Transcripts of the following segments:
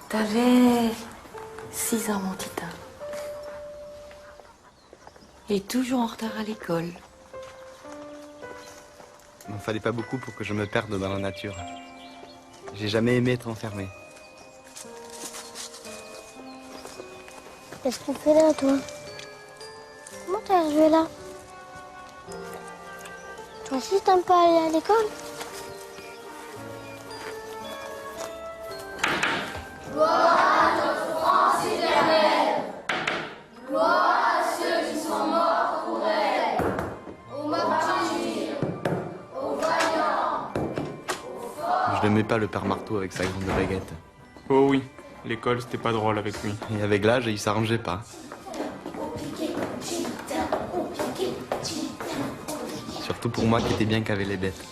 T'avais 6 ans, mon titin. Et toujours en retard à l'école. Il m'en fallait pas beaucoup pour que je me perde dans la nature. J'ai jamais aimé être enfermé. Qu'est-ce que tu fais là, toi? Comment t'es arrivé là? Toi aussi, t'aimes pas aller à l'école? Gloire à notre France éternelle. Gloire à ceux qui sont morts pour elle. Aux martyrs, aux vaillants, aux forts. Je n'aimais pas le père Marteau avec sa grande baguette. Oh oui, l'école c'était pas drôle avec lui. Et avec l'âge, il s'arrangeait pas. Surtout pour moi qui étais bien qu'avec les bêtes.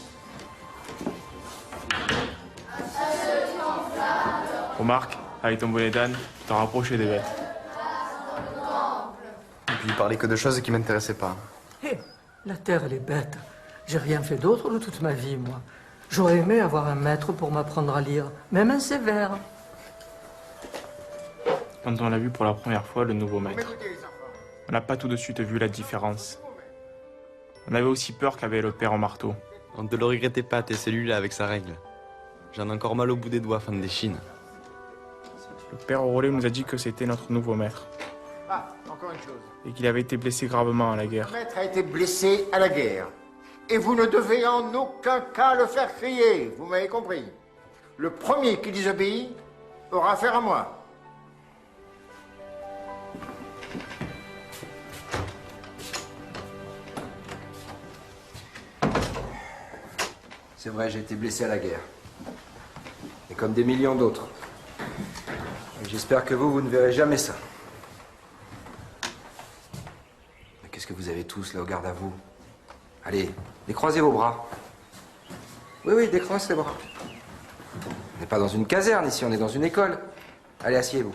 Remarque, avec ton bonnet d'âne, tu t'en rapprochais des bêtes. Et puis il parlait que de choses qui m'intéressaient pas. Hé, la terre, elle est bête. J'ai rien fait d'autre de toute ma vie, moi. J'aurais aimé avoir un maître pour m'apprendre à lire, même un sévère. Quand on a vu pour la première fois le nouveau maître, on n'a pas tout de suite vu la différence. On avait aussi peur qu'avait le père en marteau. On ne te le regrettait pas, t'es celui-là avec sa règle. J'en ai encore mal au bout des doigts, fan des chines. Le père Aurélien nous a dit que c'était notre nouveau maître. Ah, encore une chose. Et qu'il avait été blessé gravement à la guerre. Le maître a été blessé à la guerre. Et vous ne devez en aucun cas le faire crier, vous m'avez compris. Le premier qui désobéit aura affaire à moi. C'est vrai, j'ai été blessé à la guerre. Et comme des millions d'autres. Et j'espère que vous ne verrez jamais ça. Mais qu'est-ce que vous avez tous là au garde à vous? Allez, décroisez vos bras. Oui, décroisez les bras. On n'est pas dans une caserne ici, on est dans une école. Allez, asseyez-vous.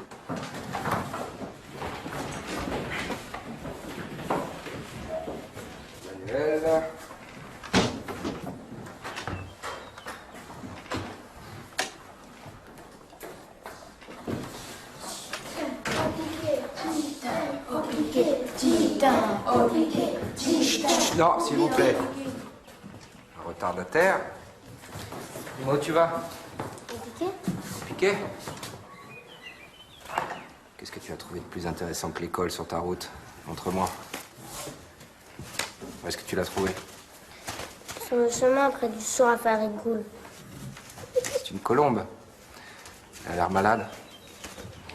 Manuel. Non, s'il vous plaît. Un retardataire. Dis-moi où tu vas? Au piquet? Qu'est-ce que tu as trouvé de plus intéressant que l'école sur ta route? Montre-moi. Où est-ce que tu l'as trouvé? Sur le chemin près du champ à Farigoule. C'est une colombe. Elle a l'air malade.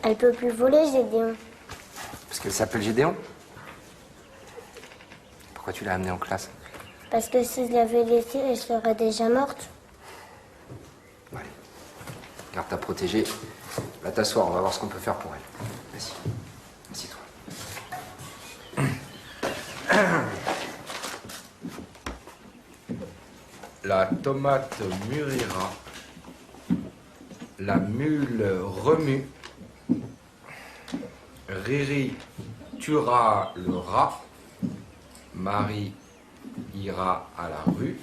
Elle peut plus voler, Gédéon. Parce qu'elle s'appelle Gédéon? Pourquoi tu l'as amenée en classe? Parce que si je l'avais laissée, elle serait déjà morte. Bon, allez. Garde ta protégée. Va t'asseoir, on va voir ce qu'on peut faire pour elle. Vas-y. Assieds-toi. La tomate mûrira. La mule remue. Riri tuera le rat. Marie ira à la rue.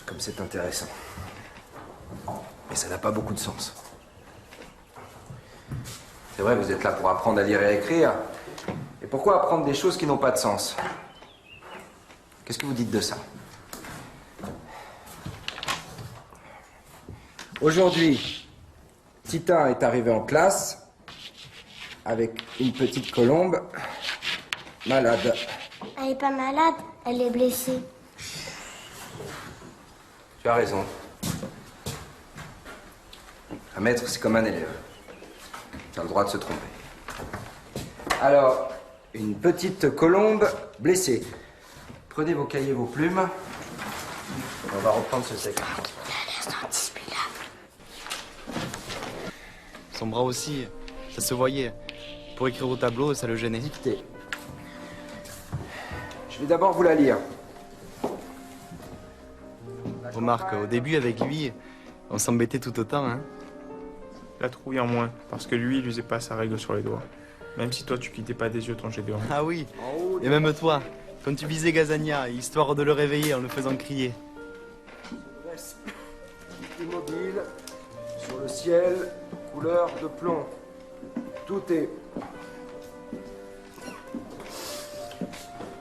Comme c'est intéressant. Mais ça n'a pas beaucoup de sens. C'est vrai, vous êtes là pour apprendre à lire et à écrire. Et pourquoi apprendre des choses qui n'ont pas de sens? Qu'est-ce que vous dites de ça? Aujourd'hui, Titin est arrivé en classe avec une petite colombe malade. Elle est pas malade, elle est blessée. Tu as raison. Un maître, c'est comme un élève. Tu as le droit de se tromper. Alors, une petite colombe blessée. Prenez vos cahiers, vos plumes. On va reprendre ce texte. Son bras aussi, ça se voyait. Pour écrire au tableau, ça le gênait. Dictée. Je vais d'abord vous la lire. Remarque, au début avec lui, on s'embêtait tout autant, hein. La trouille en moins, parce que lui, il usait pas sa règle sur les doigts. Même si toi, tu quittais pas des yeux ton Gédéon. Ah oui, et même toi, quand tu visais Gazania, histoire de le réveiller en le faisant crier. immobile, sur le ciel, couleur de plomb. Tout est...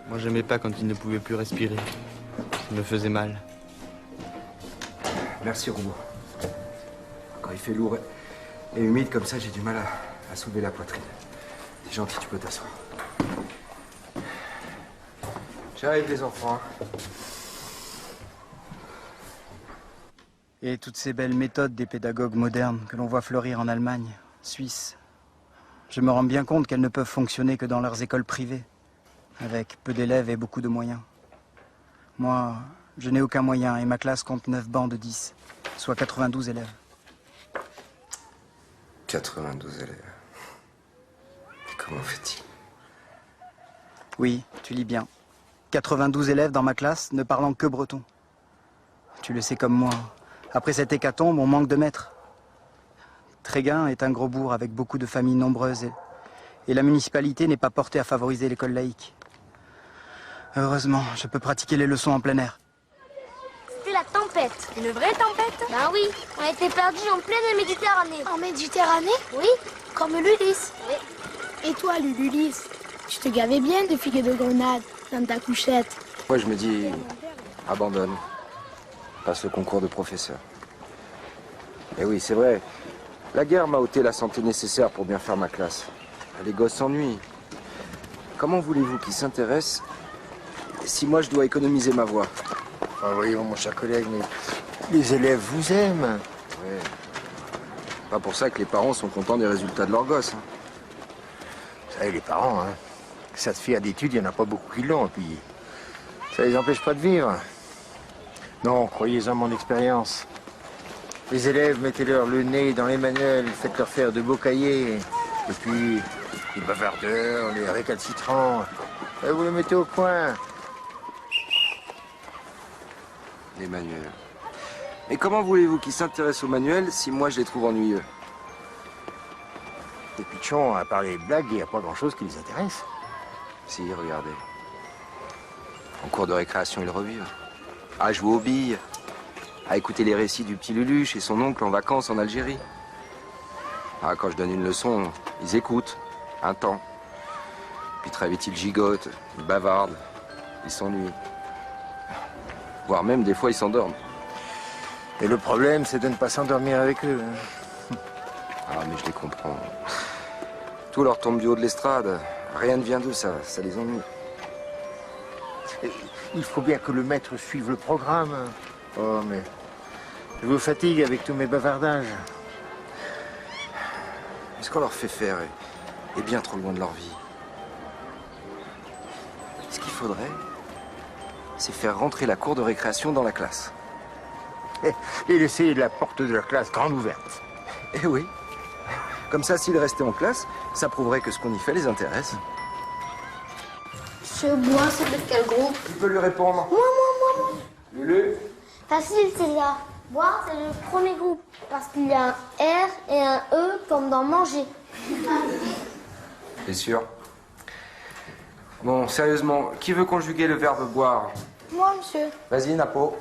Moi, j'aimais pas quand il ne pouvait plus respirer. Ça me faisait mal. Merci, Robot. Quand il fait lourd et humide comme ça, j'ai du mal à soulever la poitrine. C'est gentil, tu peux t'asseoir. J'arrive, les enfants. Et toutes ces belles méthodes des pédagogues modernes que l'on voit fleurir en Allemagne, Suisse. Je me rends bien compte qu'elles ne peuvent fonctionner que dans leurs écoles privées, avec peu d'élèves et beaucoup de moyens. Moi, je n'ai aucun moyen et ma classe compte 9 bancs de 10, soit 92 élèves. 92 élèves. Et comment fait-il? Oui, tu lis bien. 92 élèves dans ma classe ne parlant que breton. Tu le sais comme moi. Après cette hécatombe, on manque de maîtres. Tréguin est un gros bourg avec beaucoup de familles nombreuses et la municipalité n'est pas portée à favoriser l'école laïque. Heureusement, je peux pratiquer les leçons en plein air. C'était la tempête. Une vraie tempête? Ben oui, on a été perdus en pleine Méditerranée. En Méditerranée? Oui. Comme l'Ulysse. Oui. Et toi, Lululis, tu te gavais bien de figues de grenade dans ta couchette. Moi, je me dis, abandonne. Passe le concours de professeur. Et oui, c'est vrai. La guerre m'a ôté la santé nécessaire pour bien faire ma classe. Les gosses s'ennuient. Comment voulez-vous qu'ils s'intéressent si moi je dois économiser ma voix? Ah, voyons, mon cher collègue, mais les élèves vous aiment. Ouais. Pas pour ça que les parents sont contents des résultats de leurs gosses. Hein. Vous savez, les parents, hein, ça te fait d'études, il n'y en a pas beaucoup qui l'ont, et puis ça les empêche pas de vivre. Non, croyez-en mon expérience. Les élèves, mettez-leur le nez dans les manuels, faites-leur faire de beaux cahiers, et puis les bavardeurs, les récalcitrants, et vous les mettez au coin. Les manuels. Mais comment voulez-vous qu'ils s'intéressent aux manuels si moi je les trouve ennuyeux? Les pichons, à part les blagues, il n'y a pas grand-chose qui les intéresse. Si, regardez. En cours de récréation, ils revivent. À jouer aux billes, à écouter les récits du petit Lulu chez son oncle en vacances en Algérie. Ah, quand je donne une leçon, ils écoutent, un temps. Puis très vite, ils gigotent, ils bavardent, ils s'ennuient. Voire même, des fois, ils s'endorment. Et le problème, c'est de ne pas s'endormir avec eux. Hein. Ah, mais je les comprends. Tout leur tombe du haut de l'estrade. Rien ne vient d'eux, ça les ennuie. Et il faut bien que le maître suive le programme. Oh, mais je vous fatigue avec tous mes bavardages. Mais ce qu'on leur fait faire est bien trop loin de leur vie. Ce qu'il faudrait, c'est faire rentrer la cour de récréation dans la classe. Et laisser la porte de la classe grande ouverte. Eh oui. Comme ça, s'ils restaient en classe, ça prouverait que ce qu'on y fait les intéresse. Ce bois, c'est de quel groupe? Tu peux lui répondre. Moi. Lulu. Facile, Célia. Boire, c'est le premier groupe. Parce qu'il y a un R et un E comme dans manger. T'es sûr? Bon, sérieusement, qui veut conjuguer le verbe boire? Moi, monsieur. Vas-y, Napo.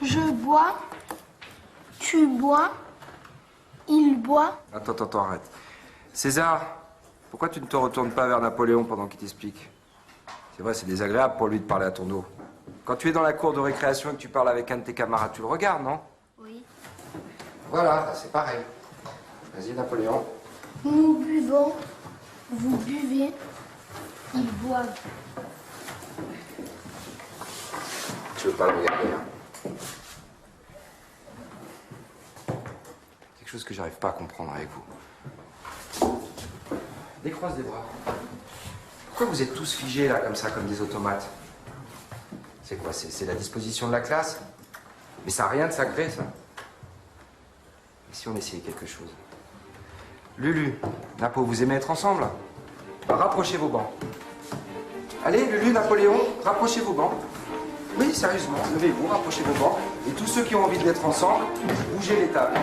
Je bois. Tu bois. Il boit. Attends, arrête. César, pourquoi tu ne te retournes pas vers Napoléon pendant qu'il t'explique? C'est vrai, c'est désagréable pour lui de parler à ton dos. Quand tu es dans la cour de récréation et que tu parles avec un de tes camarades, tu le regardes, non? Oui. Voilà, c'est pareil. Vas-y, Napoléon. Nous buvons. Vous buvez. Ils boivent. Tu veux pas le regarder, hein? Quelque chose que j'arrive pas à comprendre avec vous. Décroise des bras. Pourquoi vous êtes tous figés là, comme ça, comme des automates? C'est quoi? C'est la disposition de la classe? Mais ça n'a rien de sacré, ça. Et si on essayait quelque chose? Lulu, Napo, vous aimez être ensemble? Bah, rapprochez vos bancs. Allez, Lulu, Napoléon, rapprochez vos bancs. Oui, sérieusement, levez-vous, rapprochez vos bancs. Et tous ceux qui ont envie d'être ensemble, bougez les tables.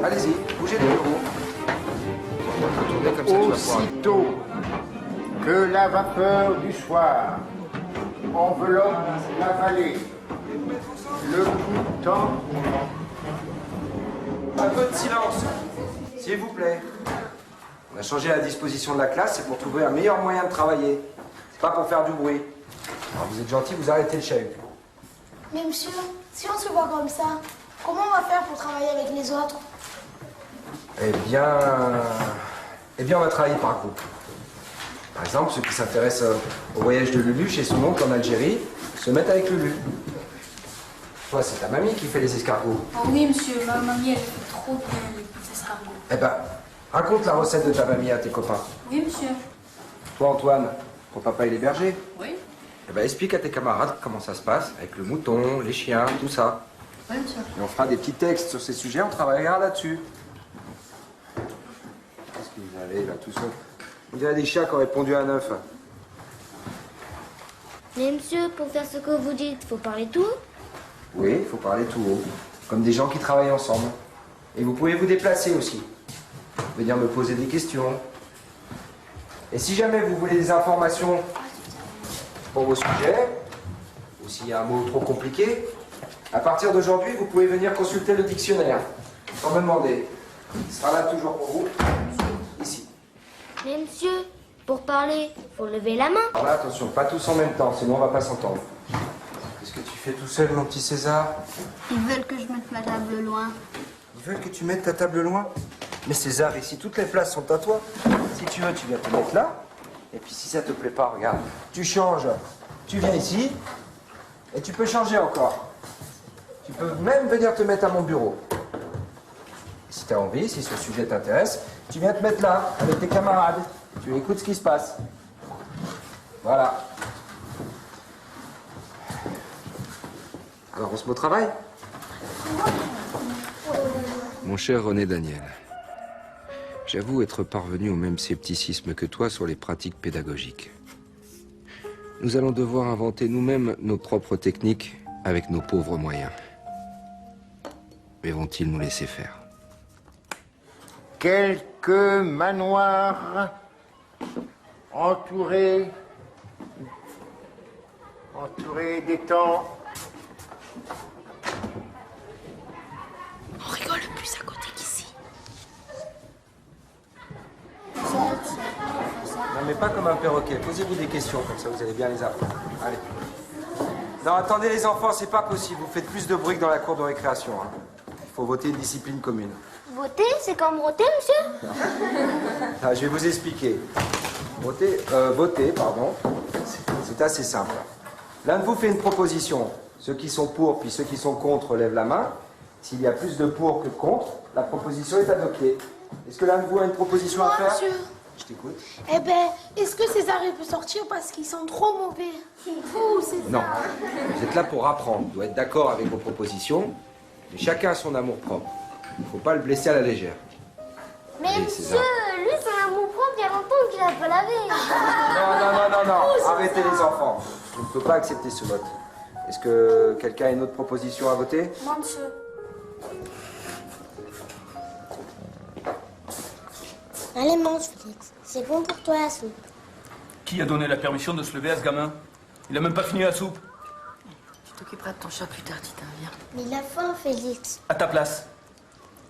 Allez-y, bougez les bureaux. Tournez comme ça, tu vas pouvoir. Aussitôt que la vapeur du soir enveloppe la vallée, le coup temps Un peu de silence, s'il vous plaît. On a changé la disposition de la classe, c'est pour trouver un meilleur moyen de travailler. C'est pas pour faire du bruit. Alors vous êtes gentil, vous arrêtez le chahut. Mais monsieur, si on se voit comme ça, comment on va faire pour travailler avec les autres? Eh bien, on va travailler par groupe. Par exemple, ceux qui s'intéressent au voyage de Lulu chez son oncle en Algérie se mettent avec Lulu. Toi, c'est ta mamie qui fait les escargots. Ah oui, monsieur, ma mamie, elle fait trop bien les petits escargots. Eh ben, raconte la recette de ta mamie à tes copains. Oui, monsieur. Toi, Antoine, ton papa il est berger. Oui. Eh ben, explique à tes camarades comment ça se passe avec le mouton, les chiens, tout ça. Oui, monsieur. Et on fera des petits textes sur ces sujets, on travaillera là-dessus. Qu'est-ce que vous avez là, tout ça? Il y a des chats qui ont répondu à 9. Mais monsieur, pour faire ce que vous dites, faut parler tout. Oui, il faut parler tout haut, comme des gens qui travaillent ensemble. Et vous pouvez vous déplacer aussi. Venir me poser des questions. Et si jamais vous voulez des informations pour vos sujets, ou s'il y a un mot trop compliqué, à partir d'aujourd'hui, vous pouvez venir consulter le dictionnaire, sans me demander. Il sera là toujours pour vous, ici. Mais monsieur, pour parler, faut lever la main. Alors là, attention, pas tous en même temps, sinon on va pas s'entendre. Qu'est-ce que tu fais tout seul, mon petit César? Ils veulent que je mette ma table loin. Ils veulent que tu mettes ta table loin? Mais César, ici, toutes les places sont à toi. Si tu veux, tu viens te mettre là. Et puis si ça te plaît pas, regarde, tu changes. Tu viens ici. Et tu peux changer encore. Tu peux même venir te mettre à mon bureau. Si tu as envie, si ce sujet t'intéresse, tu viens te mettre là, avec tes camarades. Tu écoutes ce qui se passe. Voilà. Alors on se met au travail? Mon cher René Daniel, j'avoue être parvenu au même scepticisme que toi sur les pratiques pédagogiques. Nous allons devoir inventer nous-mêmes nos propres techniques avec nos pauvres moyens. Mais vont-ils nous laisser faire? Quelques manoirs entourés d'étangs. On rigole plus à côté qu'ici. Non, mais pas comme un perroquet. Posez-vous des questions, comme ça vous allez bien les apprendre. Allez. Non, attendez les enfants, c'est pas possible. Vous faites plus de bruit que dans la cour de récréation. Hein. Il faut voter une discipline commune. Voter, c'est comme voter, monsieur? Ah, je vais vous expliquer. Voter, pardon, c'est assez simple. L'un de vous fait une proposition. Ceux qui sont pour, puis ceux qui sont contre lèvent la main. S'il y a plus de pour que de contre, la proposition est adoptée. Est-ce que l'un de vous a une proposition à faire? Monsieur. Je t'écoute. Eh ben, est-ce que César il peut sortir parce qu'ils sont trop mauvais? Fou, César. Non. Vous êtes là pour apprendre. Vous doit être d'accord avec vos propositions. Mais chacun a son amour-propre. Il ne faut pas le blesser à la légère. Mais Allez, monsieur, César. lui, son amour propre, il y a longtemps qu'il a pas lavé. Non. Arrêtez les enfants. Je ne peux pas accepter ce vote. Est-ce que quelqu'un a une autre proposition à voter? Moi, monsieur. Allez, mange, Félix. C'est bon pour toi, la soupe. Qui a donné la permission de se lever à ce gamin? Il a même pas fini la soupe. Tu t'occuperas de ton chat plus tard, Titin, viens. Mais il a faim, Félix. À ta place.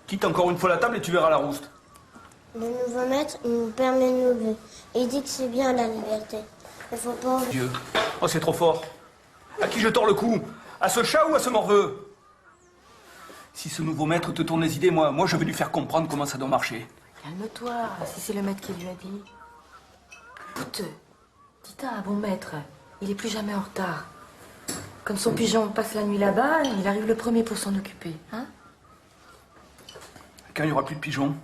Quitte encore une fois la table et tu verras la rouste. Le nouveau maître, il nous permet de nous lever. Et il dit que c'est bien la liberté. Il faut pas... Dieu. Oh, c'est trop fort. À qui je tords le cou? À ce chat ou à ce morveux? Si ce nouveau maître te tourne les idées, moi je vais lui faire comprendre comment ça doit marcher. Calme-toi, si c'est le maître qui lui a dit. Écoute, Titin, un bon maître, il est plus jamais en retard. Comme son pigeon passe la nuit là-bas, il arrive le premier pour s'en occuper, hein? Quand il n'y aura plus de pigeons?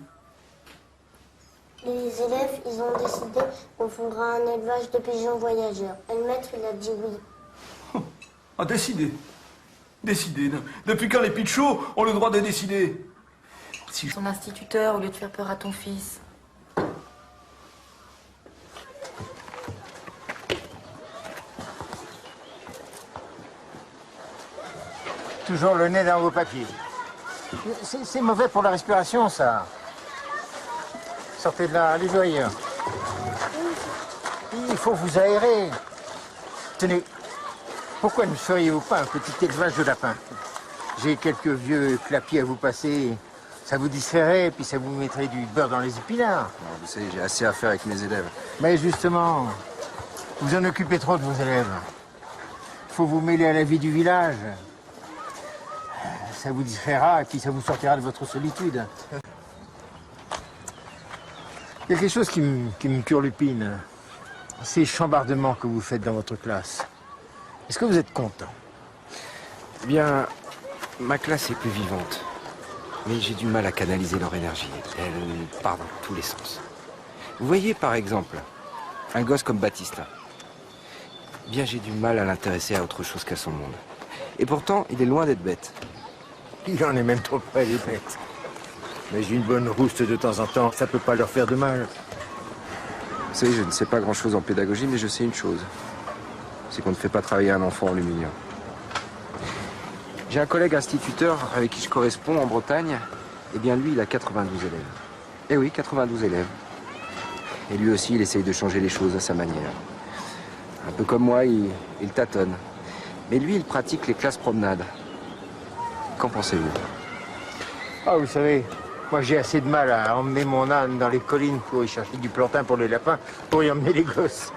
Les élèves, ils ont décidé qu'on fondera un élevage de pigeons voyageurs. Et le maître, il a dit oui. Ah, décider. Décider. Depuis quand les pichos ont le droit de décider? Si je... Son instituteur, au lieu de faire peur à ton fils. Toujours le nez dans vos papiers. C'est mauvais pour la respiration, ça. Sortez de là, allez jouer ailleurs. Il faut vous aérer. Tenez, pourquoi ne feriez-vous pas un petit élevage de lapins? j'ai quelques vieux clapiers à vous passer. Ça vous distrairait, puis ça vous mettrait du beurre dans les épinards. Non, vous savez, j'ai assez à faire avec mes élèves. Mais justement, vous en occupez trop de vos élèves. Il faut vous mêler à la vie du village. Ça vous distraira et puis ça vous sortira de votre solitude. Il y a quelque chose qui me turlupine. Ces chambardements que vous faites dans votre classe. Est-ce que vous êtes content? Eh bien, ma classe est plus vivante. Mais j'ai du mal à canaliser leur énergie. Elle part dans tous les sens. Vous voyez, par exemple, un gosse comme Baptiste. Eh bien, j'ai du mal à l'intéresser à autre chose qu'à son monde. Et pourtant, il est loin d'être bête. Il en est même trop près, les bêtes. Mais une bonne rouste de temps en temps, ça peut pas leur faire de mal. Vous savez, je ne sais pas grand-chose en pédagogie, mais je sais une chose. C'est qu'on ne fait pas travailler un enfant en l'humiliant. J'ai un collègue instituteur avec qui je corresponds en Bretagne. Eh bien, lui, il a 92 élèves. Eh oui, 92 élèves. Et lui aussi, il essaye de changer les choses à sa manière. Un peu comme moi, il tâtonne. Mais lui, il pratique les classes promenades. Qu'en pensez-vous? Ah, vous savez, moi j'ai assez de mal à emmener mon âne dans les collines pour y chercher du plantain pour les lapins, pour y emmener les gosses.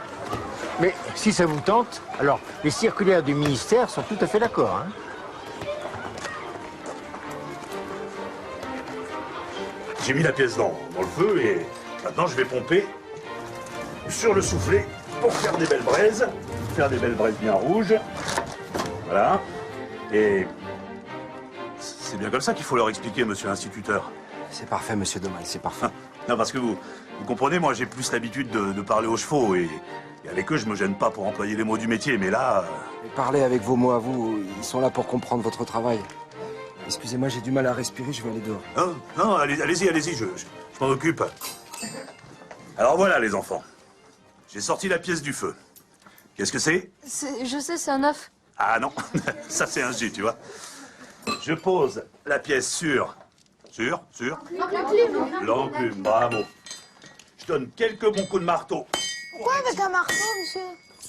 Mais si ça vous tente, alors les circulaires du ministère sont tout à fait d'accord, hein. J'ai mis la pièce dans le feu et maintenant je vais pomper sur le soufflet pour faire des belles braises bien rouges. Voilà. Et c'est bien comme ça qu'il faut leur expliquer, monsieur l'instituteur. C'est parfait, monsieur Domal, c'est parfait. Non, parce que vous comprenez, moi j'ai plus l'habitude de parler aux chevaux et avec eux je me gêne pas pour employer les mots du métier, mais là... Mais parlez avec vos mots à vous, ils sont là pour comprendre votre travail. Excusez-moi, j'ai du mal à respirer, je vais aller dehors. Non, allez-y, je m'en occupe. Alors voilà, les enfants. J'ai sorti la pièce du feu. Qu'est-ce que c'est? Je sais, c'est un œuf. Ah non, ça c'est un jus, tu vois. Je pose la pièce sur l'enclume, bravo. Je donne quelques bons coups de marteau. Pourquoi avec un marteau, monsieur?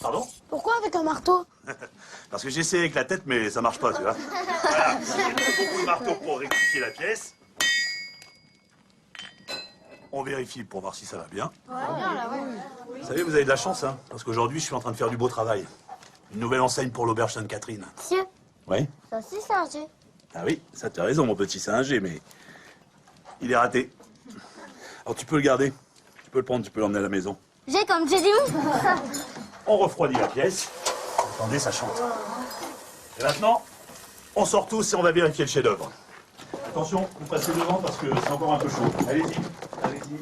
Pardon? Pourquoi avec un marteau? Parce que j'essaie avec la tête, mais ça marche pas, tu vois. Voilà, quelques bons coups de marteau pour rectifier la pièce. On vérifie pour voir si ça va bien. Vous savez, vous avez de la chance, hein, parce qu'aujourd'hui, je suis en train de faire du beau travail. Une nouvelle enseigne pour l'auberge Sainte-Catherine. Monsieur, Oui? ça aussi c'est un G. Ah oui, ça t'as raison, mon petit, c'est un G, mais il est raté. Alors tu peux le garder, tu peux le prendre, tu peux l'emmener à la maison. G comme j'ai dit où? On refroidit la pièce. Attendez, ça chante. Et maintenant, on sort tous et on va vérifier le chef-d'œuvre. Attention, vous passez devant parce que c'est encore un peu chaud. Allez-y, allez-y.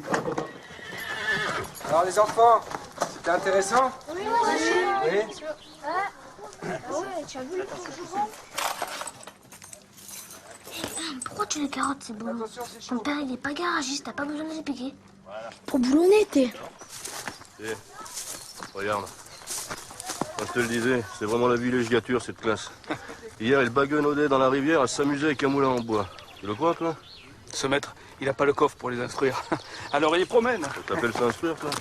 Alors les enfants, c'était intéressant? Oui. Tu as vu pourquoi tu les carottes, c'est bon? Ton père, il est pas garagiste, t'as pas besoin de les piquer. Pour boulonner, t'es. Regarde. Moi, je te le disais, c'est vraiment la villégiature, cette classe. Hier, il baguenaudait dans la rivière à s'amuser avec un moulin en bois. Tu le crois, toi? Ce maître, il n'a pas le coffre pour les instruire. Alors il les promène. Ça t'appelle ça instruire, toi?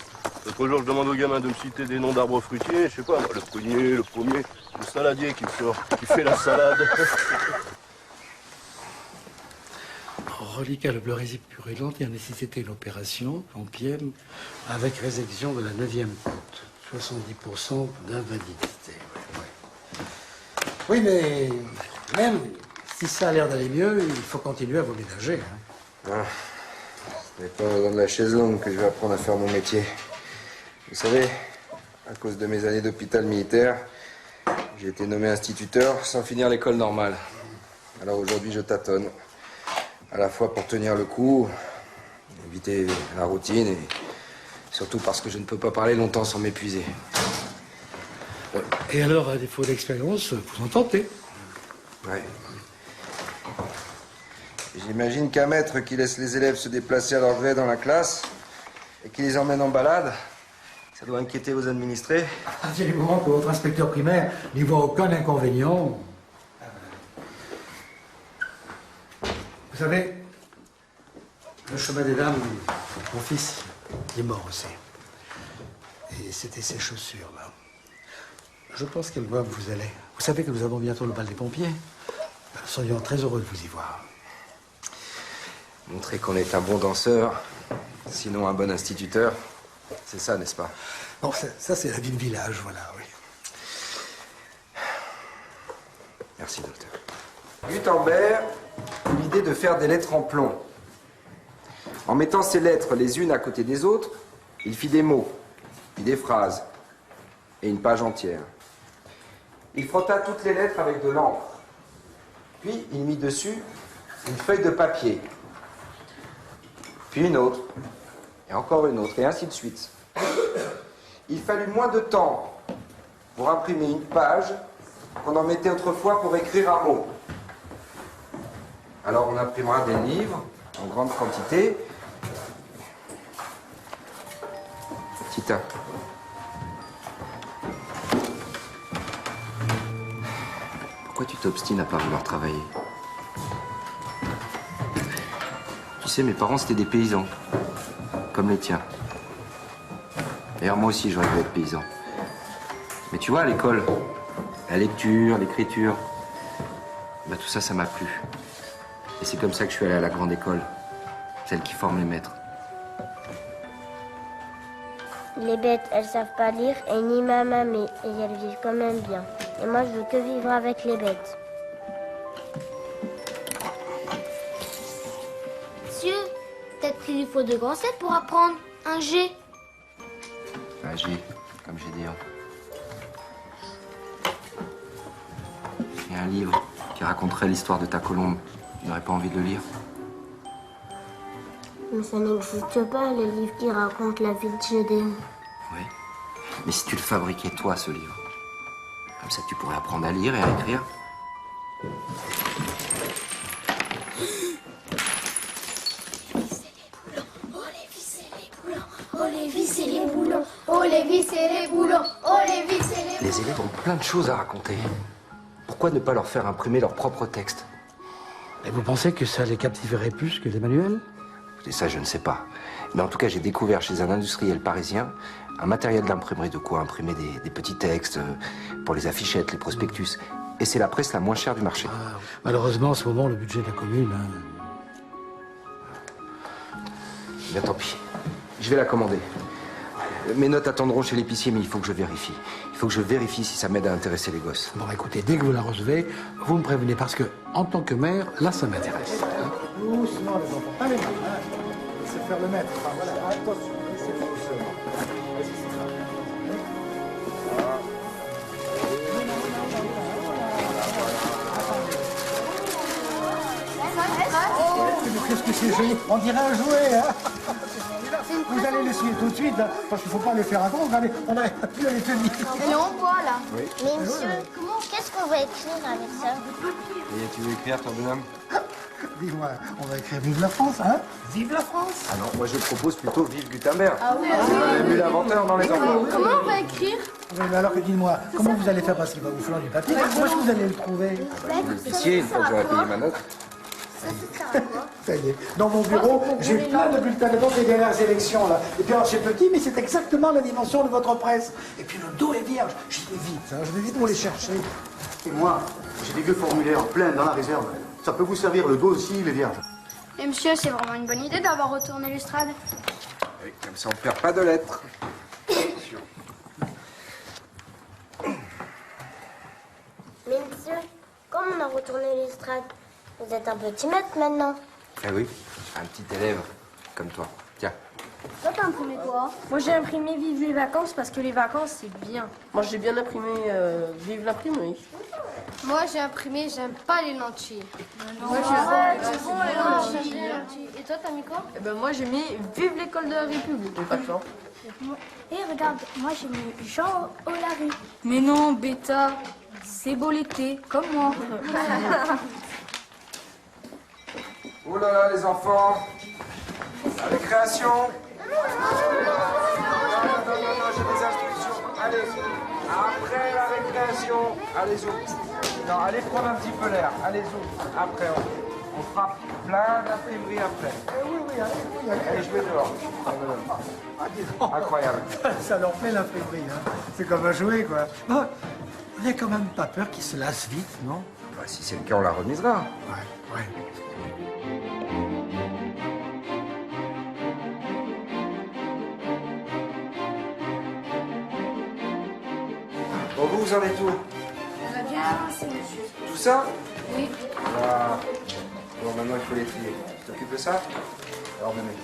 L'autre jour, je demande aux gamins de me citer des noms d'arbres fruitiers, je sais pas, le prunier, le pommier, le saladier qui fait la salade. Reliquat le pleurésie purulente ayant nécessité l'opération en Pième avec résection de la 9e côte. 70% d'invalidité. Oui, mais même si ça a l'air d'aller mieux, il faut continuer à vous ménager. Ah, ce n'est pas dans de la chaise longue que je vais apprendre à faire mon métier. Vous savez, à cause de mes années d'hôpital militaire, j'ai été nommé instituteur sans finir l'école normale. Alors aujourd'hui, je tâtonne. À la fois pour tenir le coup, éviter la routine et surtout parce que je ne peux pas parler longtemps sans m'épuiser. Et alors, à défaut d'expérience, vous en tentez. Ouais. J'imagine qu'un maître qui laisse les élèves se déplacer à leur gré dans la classe et qui les emmène en balade, ça doit inquiéter vos administrés. À partir du moment que votre inspecteur primaire n'y voit aucun inconvénient. Vous savez, le chemin des dames, mon fils, il est mort aussi. Et c'était ses chaussures, là. Je pense qu'elles doivent vous aller. Vous savez que nous avons bientôt le bal des pompiers. Nous serions très heureux de vous y voir. Montrer qu'on est un bon danseur, sinon un bon instituteur. C'est ça, n'est-ce pas? Non, ça c'est la vie de village, voilà, oui. Merci, docteur. Gutenberg eut l'idée de faire des lettres en plomb. En mettant ces lettres les unes à côté des autres, il fit des mots, puis des phrases, et une page entière. Il frotta toutes les lettres avec de l'encre. Puis il mit dessus une feuille de papier, puis une autre, et encore une autre, et ainsi de suite. Il fallut moins de temps pour imprimer une page qu'on en mettait autrefois pour écrire un mot. Alors on imprimera des livres en grande quantité. Tita. Pourquoi tu t'obstines à pas vouloir travailler? Tu sais, mes parents c'était des paysans, comme les tiens. D'ailleurs, moi aussi j'aurais voulu être paysan. Mais tu vois, à l'école, la lecture, l'écriture, bah, tout ça, ça m'a plu. Et c'est comme ça que je suis allé à la grande école, celle qui forme les maîtres. Les bêtes, elles savent pas lire et ni ma mamie, et elles vivent quand même bien. Et moi, je veux que vivre avec les bêtes. Monsieur, peut-être qu'il lui faut de grossettes pour apprendre un G. Un G, comme j'ai dit. Il y a un livre qui raconterait l'histoire de ta colombe. Tu n'aurais pas envie de le lire? Mais ça n'existe pas, les livres qui racontent la vie de Gédéon. Oui. Mais si tu le fabriquais, toi, ce livre, comme ça, tu pourrais apprendre à lire et à écrire. Oh les vis et les boulons, oh les vis et les boulons, oh les vis et les boulons, oh les vis et les boulons. Les élèves ont plein de choses à raconter. Pourquoi ne pas leur faire imprimer leur propre texte? Et vous pensez que ça les captiverait plus que les manuels? Et ça, je ne sais pas. Mais en tout cas, j'ai découvert chez un industriel parisien un matériel d'imprimerie, de quoi imprimer des petits textes pour les affichettes, les prospectus. Et c'est la presse la moins chère du marché. Ah, malheureusement, en ce moment, le budget de la commune... Bien, tant pis. Je vais la commander. Mes notes attendront chez l'épicier, mais il faut que je vérifie. Il faut que je vérifie si ça m'aide à intéresser les gosses. Bon, écoutez, dès que vous la recevez, vous me prévenez, parce que, en tant que maire, là, ça m'intéresse. Doucement, les enfants. Allez, laissez faire le maître. Enfin, voilà, attention, laissez faire doucement. Vas-y, c'est ça. Qu'est-ce que c'est joli? On dirait un jouet, hein? Vous allez les suivre tout de suite, hein, parce qu'il ne faut pas les faire à gros. Regardez, on a plus à les tenir. Et on voit là. Oui. Mais monsieur, qu'est-ce qu'on va écrire avec ça? Et tu veux écrire, ton bonhomme? Dis-moi, on va écrire Vive la France, hein? Vive la France! Ah non, moi je propose plutôt Vive Gutenberg. Ah oui, J'ai vu l'inventeur dans les enfants. Comment on va écrire? Oui, mais alors, dites-moi, comment vous allez faire? Parce qu'il va vous falloir du papier. Où est-ce que vous allez le trouver? L'épicier, une fois que j'aurai payé ma note. Ça y est. Dans mon bureau, j'ai plein de bulletins de vote des dernières élections, là. Et puis alors, c'est petit, mais c'est exactement la dimension de votre presse. Et puis le dos est vierge. J'y vais vite, hein. Je vais vite pour les chercher. Et moi, j'ai des vieux formulaires pleins dans la réserve. Ça peut vous servir, le dos aussi, il est vierge. Et monsieur, c'est vraiment une bonne idée d'avoir retourné l'estrade. Oui, comme ça, on ne perd pas de lettres. Mais monsieur, comme on a retourné l'estrade, vous êtes un petit maître maintenant. Ah oui, un petit élève comme toi. Tiens. Toi, t'as imprimé quoi? Moi, j'ai imprimé Vive les vacances parce que les vacances, c'est bien. Moi, j'ai bien imprimé Vive l'imprimerie. Moi, j'ai imprimé J'aime pas les lentilles. Moi, c'est bon les lentilles. Et toi, t'as mis quoi? Eh ben, moi, j'ai mis Vive l'école de la République. Pas de chance. Et regarde, moi, j'ai mis Jean Olary. Mais non, bêta, c'est beau l'été, comme moi. Oh là là, les enfants. La récréation. Non, j'ai des instructions. Allez, après la récréation, allez-y. Non, allez prendre un petit peu l'air. Allez-y. Après, on fera plein d'imprimeries après. Oui, Allez jouer dehors. Incroyable. Ça leur fait l'imprimerie, hein. C'est comme un jouet, quoi. Bon, vous n'avez quand même pas peur qu'ils se lassent vite, non? Bah, si c'est le cas, on la remisera. Ouais, ouais. Bon, vous en êtes où? On a bien avancé, monsieur. Tout ça? Oui. Voilà. Bon, maintenant, il faut les trier. Tu t'occupes de ça? Alors, venez.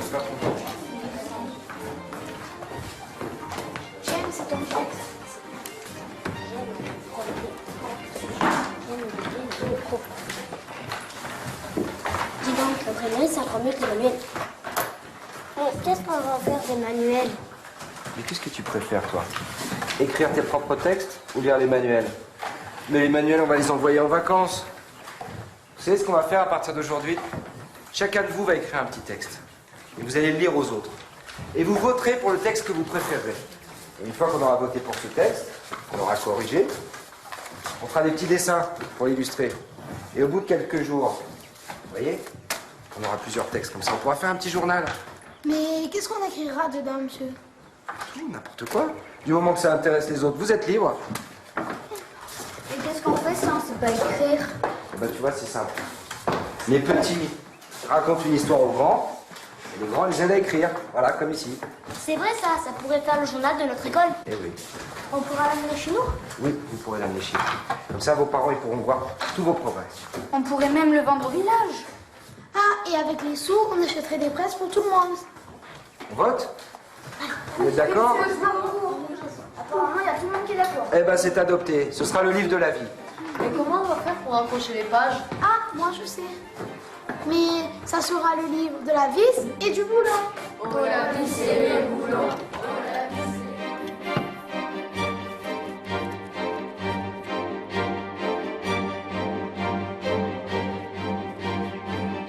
C'est pas trop tôt. J'aime cet objet. Dis donc, le manuel, c'est encore mieux que le manuel. Qu'est-ce qu'on va faire des manuels? Mais qu'est-ce que tu préfères, toi? Écrire tes propres textes ou lire les manuels? Mais les manuels, on va les envoyer en vacances. Vous savez ce qu'on va faire à partir d'aujourd'hui? Chacun de vous va écrire un petit texte. Et vous allez le lire aux autres. Et vous voterez pour le texte que vous préférez. Et une fois qu'on aura voté pour ce texte, qu'on aura corrigé, on fera des petits dessins pour l'illustrer. Et au bout de quelques jours, vous voyez, on aura plusieurs textes comme ça. On pourra faire un petit journal. Mais qu'est-ce qu'on écrira dedans, monsieur? Tout, n'importe quoi. Du moment que ça intéresse les autres, vous êtes libre. Et qu'est-ce qu'on fait si on ne sait pas écrire? Eh ben, tu vois, c'est simple. Les petits racontent une histoire aux grands, et les grands les aident à écrire. Voilà, comme ici. C'est vrai ça pourrait faire le journal de notre école. Eh oui. On pourra l'amener chez nous. Oui, vous pourrez l'amener chez vous. Comme ça, vos parents, ils pourront voir tous vos progrès. On pourrait même le vendre au village. Ah, et avec les sous, on achèterait des presses pour tout le monde. On vote? Vous êtes d'accord? Apparemment, il y a tout le monde qui est d'accord. Eh ben, c'est adopté. Ce sera le livre de la vie. Mais comment on va faire pour accrocher les pages? Ah, moi je sais. Mais ça sera le livre de la vis et du boulon. Oh la vis et les boulons.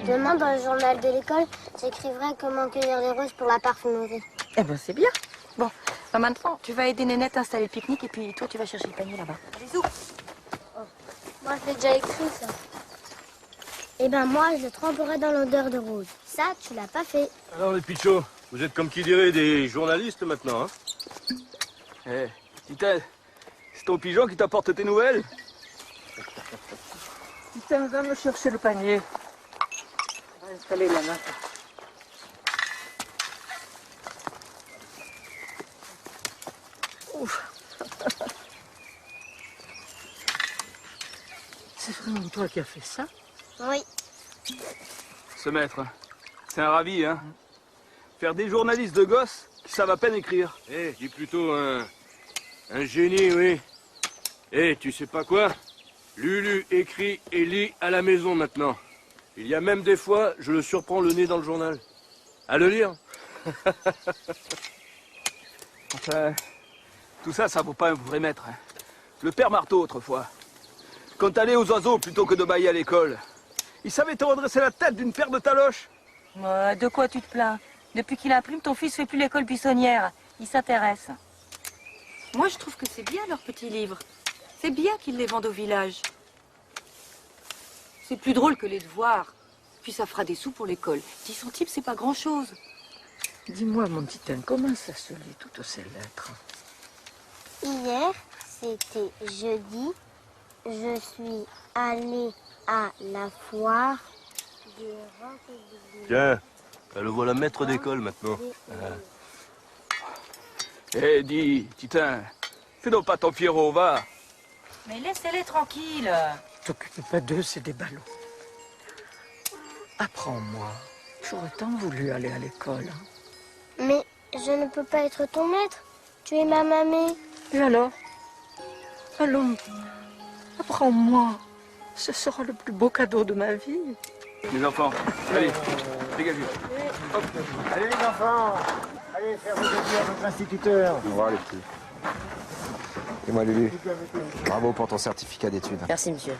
Demain, dans le journal de l'école, j'écrivrai comment cueillir les roses pour la parfumerie. Eh ben c'est bien. Bon, bah maintenant, tu vas aider Nénette à installer le pique-nique et puis toi, tu vas chercher le panier là-bas. Bisous. Moi, je l'ai déjà écrit, ça. Eh ben, moi, je le tremperai dans l'odeur de rose. Ça, tu l'as pas fait. Alors les pichots, vous êtes comme qui dirait des journalistes maintenant, hein? Eh, Titan, c'est ton pigeon qui t'apporte tes nouvelles? Tiens, va me chercher le panier. On va installer la main. Ouf. C'est vraiment toi qui as fait ça? Oui. Ce maître, c'est un ravi, hein? Faire des journalistes de gosses qui savent à peine écrire. Eh, dis plutôt un génie, oui. Eh, tu sais pas quoi? Lulu écrit et lit à la maison maintenant. Il y a même des fois, je le surprends le nez dans le journal. À le lire. Enfin, tout ça, ça vaut pas un vrai maître. Hein. Le père Marteau, autrefois, quand t'allais aux oiseaux plutôt que de bailler à l'école, il savait te redresser la tête d'une paire de taloches. De quoi tu te plains? Depuis qu'il imprime, ton fils fait plus l'école buissonnière. Il s'intéresse. Moi, je trouve que c'est bien leurs petits livres. C'est bien qu'ils les vendent au village. C'est plus drôle que les devoirs. Puis ça fera des sous pour l'école. 10 centimes, c'est pas grand-chose. Dis-moi, mon Titan, comment ça se lit toutes ces lettres? Hier, c'était jeudi. Je suis allée à la foire. Tiens, le voilà maître d'école maintenant. Eh, dis, Titin, fais donc pas ton Pierrot, va. Mais laissez-les tranquilles. T'occupe pas d'eux, c'est des ballots. Apprends-moi. J'aurais tant voulu aller à l'école. Hein. Mais je ne peux pas être ton maître. Tu es ma mamie. Et alors? Allons, apprends-moi. Ce sera le plus beau cadeau de ma vie. Les enfants, allez, dégagez. Hop. Allez les enfants, allez faire vos adieux à votre instituteur. Au revoir les petits. Et moi Lulu, bravo pour ton certificat d'études. Merci, monsieur.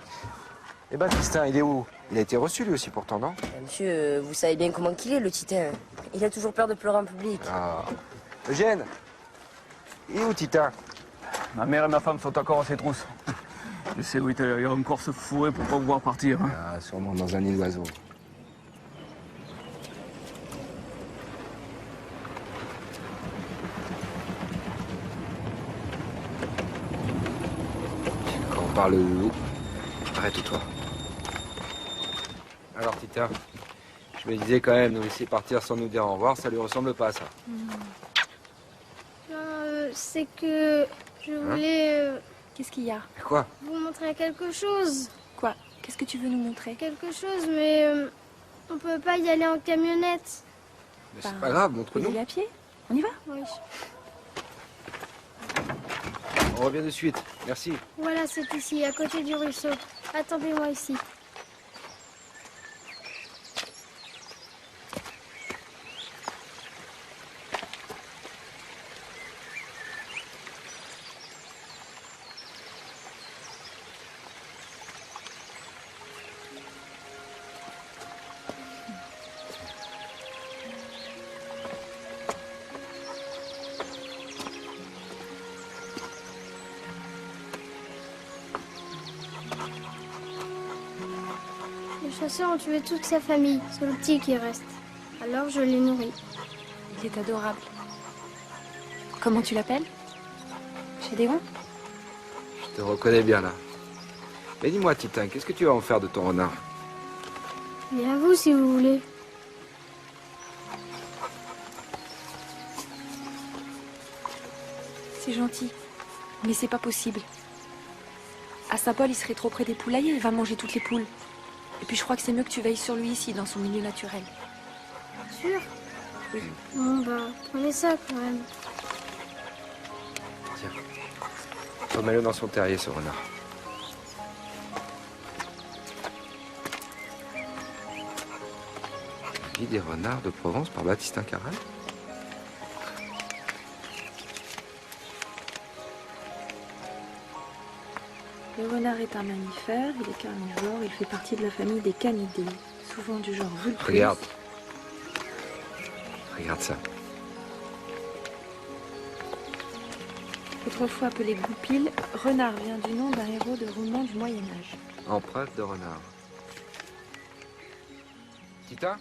Eh ben Tristan, il est où? Il a été reçu lui aussi pourtant, non? Monsieur, vous savez bien comment qu'il est, le Titin. Il a toujours peur de pleurer en public. Ah. Eugène, il est où Titin? Ma mère et ma femme sont encore à ses trousses. Je sais où il va encore se fourrer pour pas pouvoir partir. Hein. Ah, sûrement dans un nid d'oiseau. Quand on parle de loup, Arrête-toi. Alors, Tita, je me disais quand même, nous laisser partir sans nous dire au revoir, ça lui ressemble pas, ça. C'est que je voulais Qu'est-ce qu'il y a? Quoi? vous montrer quelque chose. Quoi? Qu'est-ce que tu veux nous montrer? Quelque chose, mais on peut pas y aller en camionnette. Mais c'est pas grave, montre-nous. On y va à pied? On y va? Oui. On revient de suite. Merci. Voilà, c'est ici, à côté du ruisseau. Attendez-moi ici. Les chasseurs ont tué toute sa famille, c'est le petit qui reste. Alors je l'ai nourri. Il est adorable. Comment tu l'appelles? Gédéon? Je te reconnais bien, là. Mais dis-moi, Titin, qu'est-ce que tu vas en faire de ton renard? Et à vous si vous voulez. C'est gentil, mais c'est pas possible. À Saint-Paul, il serait trop près des poulaillers, il va manger toutes les poules. Et puis je crois que c'est mieux que tu veilles sur lui ici, dans son milieu naturel. Sûr? Oui. Bon bah, prenez ça quand même. Tiens. Remets-le dans son terrier, ce renard. La vie des renards de Provence par Baptistin Caral. Le renard est un mammifère, il est carnivore, il fait partie de la famille des canidés, souvent du genre vulpes. Regarde. Regarde ça. Autrefois appelé goupil, renard vient du nom d'un héros de roman du Moyen-Âge. Empreinte de renard. Tita?